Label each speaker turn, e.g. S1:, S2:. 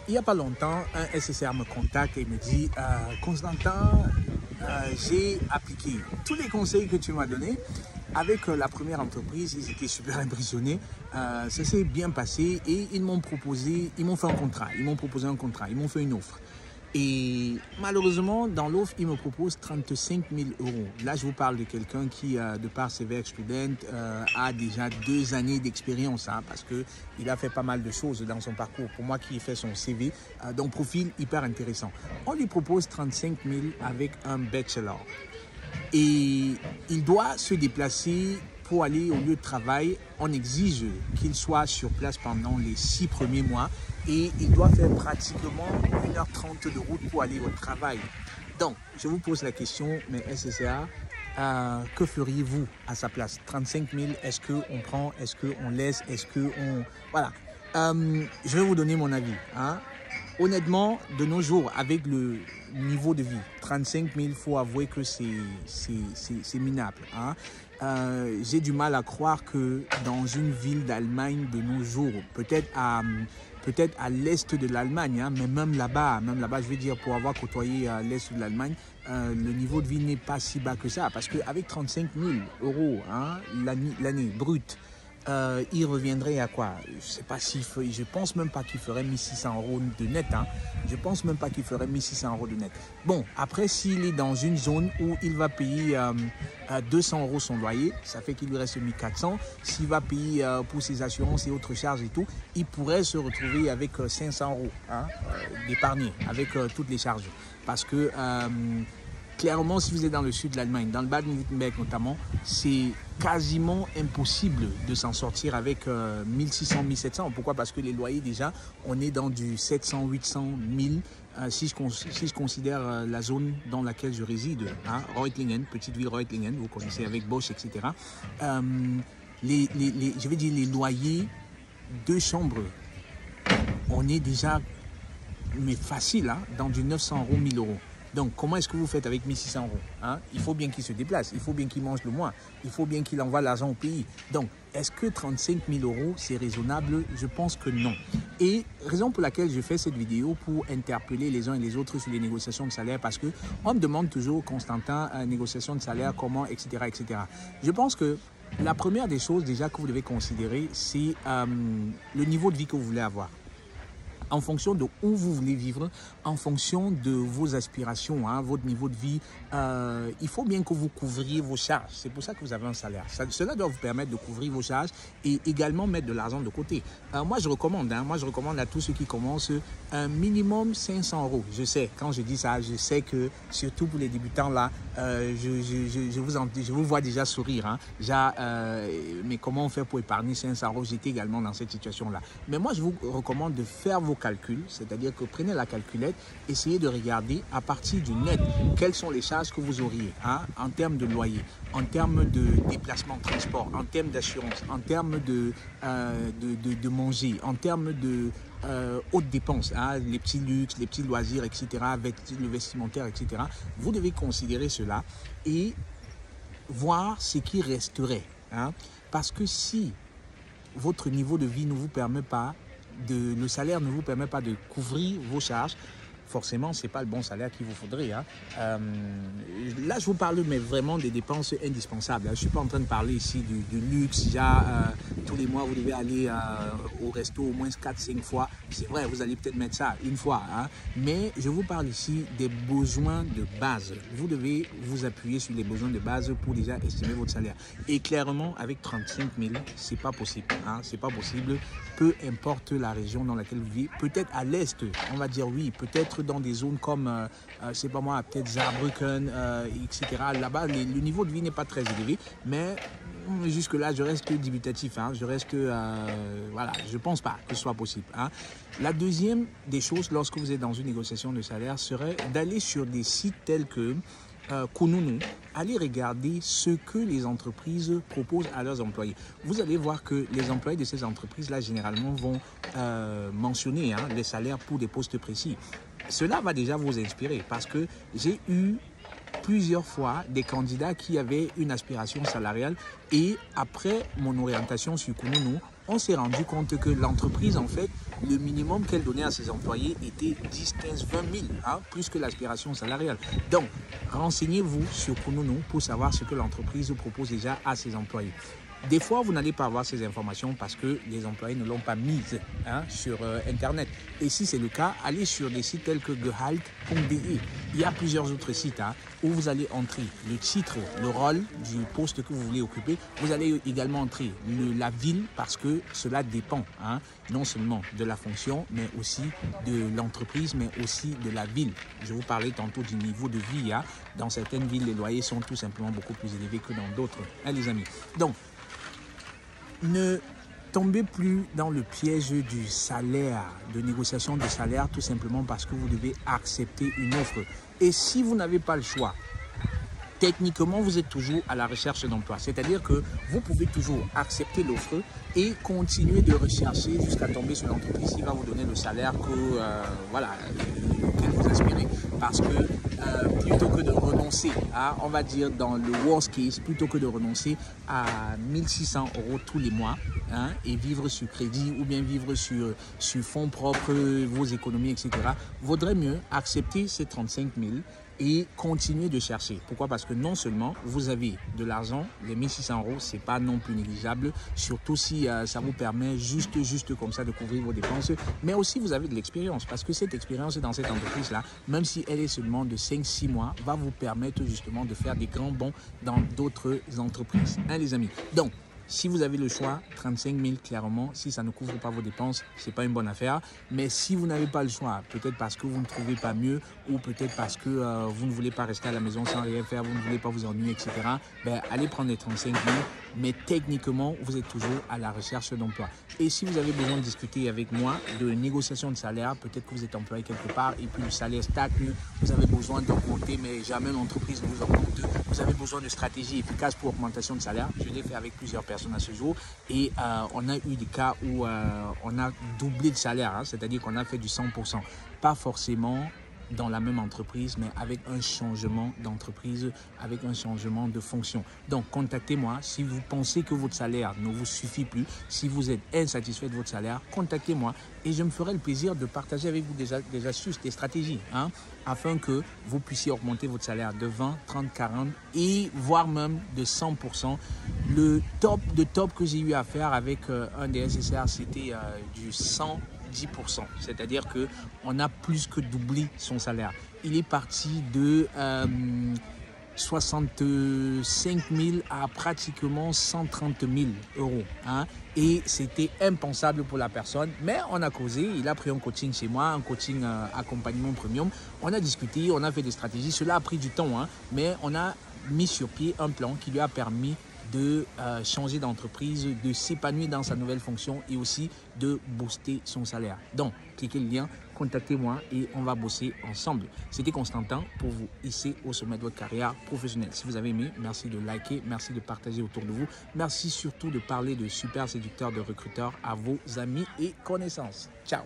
S1: Il n'y a pas longtemps, un SSR me contacte et me dit Constantin, j'ai appliqué tous les conseils que tu m'as donnés. Avec la première entreprise, ils étaient super impressionnés. Ça s'est bien passé et ils m'ont proposé, ils m'ont fait un contrat. Ils m'ont proposé un contrat, ils m'ont fait une offre. Et malheureusement, dans l'offre, il me propose 35 000 euros. Là, je vous parle de quelqu'un qui, de par ses work student, a déjà 2 années d'expérience, hein, parce qu'il a fait pas mal de choses dans son parcours. Pour moi, qui ai fait son CV, donc profil hyper intéressant. On lui propose 35 000 avec un bachelor. Et il doit se déplacer pour aller au lieu de travail. On exige qu'il soit sur place pendant les 6 premiers mois et il doit faire pratiquement 1h30 de route pour aller au travail. Donc, je vous pose la question, mais SSA, que feriez-vous à sa place? 35 000, est-ce qu'on prend, est-ce qu'on laisse, est-ce qu'on... Voilà. Je vais vous donner mon avis, hein. Honnêtement, de nos jours, avec le niveau de vie, 35 000, il faut avouer que c'est minable, hein. J'ai du mal à croire que dans une ville d'Allemagne de nos jours, peut-être à l'est de l'Allemagne, hein, mais même là-bas, je veux dire, pour avoir côtoyé l'est de l'Allemagne, le niveau de vie n'est pas si bas que ça. Parce qu'avec 35 000 euros, hein, l'année brute, il reviendrait à quoi? Je pense même pas qu'il ferait 1600 euros de net, hein. Je pense même pas qu'il ferait 1600 euros de net. Bon, après, s'il est dans une zone où il va payer 200 euros son loyer, ça fait qu'il lui reste 1400. S'il va payer pour ses assurances et autres charges et tout, il pourrait se retrouver avec 500 euros, hein, d'épargner avec toutes les charges. Parce que clairement, si vous êtes dans le sud de l'Allemagne, dans le Baden-Württemberg notamment, c'est quasiment impossible de s'en sortir avec 1600, 1700. Pourquoi? Parce que les loyers, déjà, on est dans du 700, 800, 1000. Si je considère la zone dans laquelle je réside, hein, Reutlingen, petite ville Reutlingen, vous connaissez avec Bosch, etc. Je vais dire les loyers, 2 chambres, on est déjà, mais facile, hein, dans du 900 euros, 1000 euros. Donc, comment est-ce que vous faites avec 1600 euros, hein? Il faut bien qu'il se déplace, il faut bien qu'il mange le mois, il faut bien qu'il envoie l'argent au pays. Donc, est-ce que 35 000 euros, c'est raisonnable? Je pense que non. Et raison pour laquelle je fais cette vidéo, pour interpeller les uns et les autres sur les négociations de salaire, parce qu'on me demande toujours, Constantin, négociation de salaire, comment, etc., etc. Je pense que la première des choses déjà que vous devez considérer, c'est le niveau de vie que vous voulez avoir. En fonction de où vous voulez vivre, en fonction de vos aspirations, hein, votre niveau de vie, il faut bien que vous couvriez vos charges. C'est pour ça que vous avez un salaire. Cela doit vous permettre de couvrir vos charges et également mettre de l'argent de côté. Moi, je recommande à tous ceux qui commencent un minimum 500 euros. Je sais, quand je dis ça, je sais que surtout pour les débutants là, je vous vois déjà sourire, hein. Mais comment on fait pour épargner 500 euros? J'étais également dans cette situation-là. Mais moi, je vous recommande de faire vos calculs, c'est-à-dire que prenez la calculette, essayez de regarder à partir du net quelles sont les charges que vous auriez, hein, en termes de loyer, en termes de déplacement de transport, en termes d'assurance, en termes de manger, en termes de hautes dépenses, hein, les petits luxes, les petits loisirs, etc., le vestimentaire, etc. Vous devez considérer cela et voir ce qui resterait, hein, parce que si votre niveau de vie ne vous permet pas le salaire ne vous permet pas de couvrir vos charges, forcément, ce n'est pas le bon salaire qu'il vous faudrait, hein. Là, je vous parle mais vraiment des dépenses indispensables. Je ne suis pas en train de parler ici du luxe. Tous les mois, vous devez aller au resto au moins 4-5 fois. C'est vrai, vous allez peut-être mettre ça une fois, hein. Mais je vous parle ici des besoins de base. Vous devez vous appuyer sur les besoins de base pour déjà estimer votre salaire. Et clairement, avec 35 000, ce n'est pas possible, hein. C'est pas possible. Peu importe la région dans laquelle vous vivez. Peut-être à l'est, on va dire oui. Peut-être dans des zones comme, c'est pas moi, peut-être Saarbrücken, etc. Là-bas, le niveau de vie n'est pas très élevé, mais jusque-là, je reste dubitatif, hein. Voilà, je pense pas que ce soit possible, hein. La deuxième des choses, lorsque vous êtes dans une négociation de salaire, serait d'aller sur des sites tels que Kununu, allez regarder ce que les entreprises proposent à leurs employés. Vous allez voir que les employés de ces entreprises-là, généralement, vont mentionner, hein, les salaires pour des postes précis. Cela va déjà vous inspirer parce que j'ai eu plusieurs fois des candidats qui avaient une aspiration salariale et après mon orientation sur Kununu, on s'est rendu compte que l'entreprise, en fait, le minimum qu'elle donnait à ses employés était 10, 15, 20 000, hein, plus que l'aspiration salariale. Donc, renseignez-vous sur Kununu pour savoir ce que l'entreprise propose déjà à ses employés. Des fois, vous n'allez pas avoir ces informations parce que les employés ne l'ont pas mise sur Internet. Et si c'est le cas, allez sur des sites tels que gehalt.de. Il y a plusieurs autres sites où vous allez entrer le titre, le rôle du poste que vous voulez occuper. Vous allez également entrer la ville parce que cela dépend non seulement de la fonction, mais aussi de l'entreprise, mais aussi de la ville. Je vous parlais tantôt du niveau de vie. Dans certaines villes, les loyers sont tout simplement beaucoup plus élevés que dans d'autres, les amis. Donc, ne tombez plus dans le piège du salaire, de négociation de salaire, tout simplement parce que vous devez accepter une offre. Et si vous n'avez pas le choix, techniquement, vous êtes toujours à la recherche d'emploi. C'est-à-dire que vous pouvez toujours accepter l'offre et continuer de rechercher jusqu'à tomber sur l'entreprise qui va vous donner le salaire que vous aspirez. Parce que plutôt que de renoncer à, on va dire dans le worst case, plutôt que de renoncer à 1 600 € tous les mois et vivre sur crédit ou bien vivre sur fonds propres, vos économies, etc., vaudrait mieux accepter ces 35 000 et continuer de chercher. Pourquoi? Parce que non seulement vous avez de l'argent, les 1 600 €, c'est pas non plus négligeable, surtout si ça vous permet juste comme ça de couvrir vos dépenses, mais aussi vous avez de l'expérience, parce que cette expérience dans cette entreprise-là, même si elle est seulement de 5-6 mois, va vous permettre justement de faire des grands bonds dans d'autres entreprises, les amis. Donc, si vous avez le choix, 35 000, clairement, si ça ne couvre pas vos dépenses, ce n'est pas une bonne affaire. Mais si vous n'avez pas le choix, peut-être parce que vous ne trouvez pas mieux ou peut-être parce que vous ne voulez pas rester à la maison sans rien faire, vous ne voulez pas vous ennuyer, etc., allez prendre les 35 000. Mais techniquement, vous êtes toujours à la recherche d'emploi. Et si vous avez besoin de discuter avec moi de négociation de salaire, peut-être que vous êtes employé quelque part et puis le salaire stagne, vous avez besoin d'augmenter, mais jamais l'entreprise ne vous augmente. Vous avez besoin de stratégies efficaces pour augmentation de salaire. Je l'ai fait avec plusieurs personnes à ce jour et on a eu des cas où on a doublé le salaire, c'est-à-dire qu'on a fait du 100%. Pas forcément dans la même entreprise, mais avec un changement d'entreprise, avec un changement de fonction. Donc, contactez-moi si vous pensez que votre salaire ne vous suffit plus, si vous êtes insatisfait de votre salaire, contactez-moi et je me ferai le plaisir de partager avec vous des astuces, des stratégies, afin que vous puissiez augmenter votre salaire de 20, 30, 40 et voire même de 100%. Le top de top que j'ai eu à faire avec un des SSR, c'était du 110%. C'est-à-dire qu'on a plus que doublé son salaire. Il est parti de 65 000 à pratiquement 130 000 €. Et c'était impensable pour la personne. Mais on a causé, il a pris un coaching chez moi, un coaching accompagnement premium. On a discuté, on a fait des stratégies. Cela a pris du temps, mais on a mis sur pied un plan qui lui a permis de changer d'entreprise, de s'épanouir dans sa nouvelle fonction et aussi de booster son salaire. Donc, cliquez le lien, contactez-moi et on va bosser ensemble. C'était Constantin pour vous hisser au sommet de votre carrière professionnelle. Si vous avez aimé, merci de liker, merci de partager autour de vous. Merci surtout de parler de Super Séducteur de Recruteur à vos amis et connaissances. Ciao!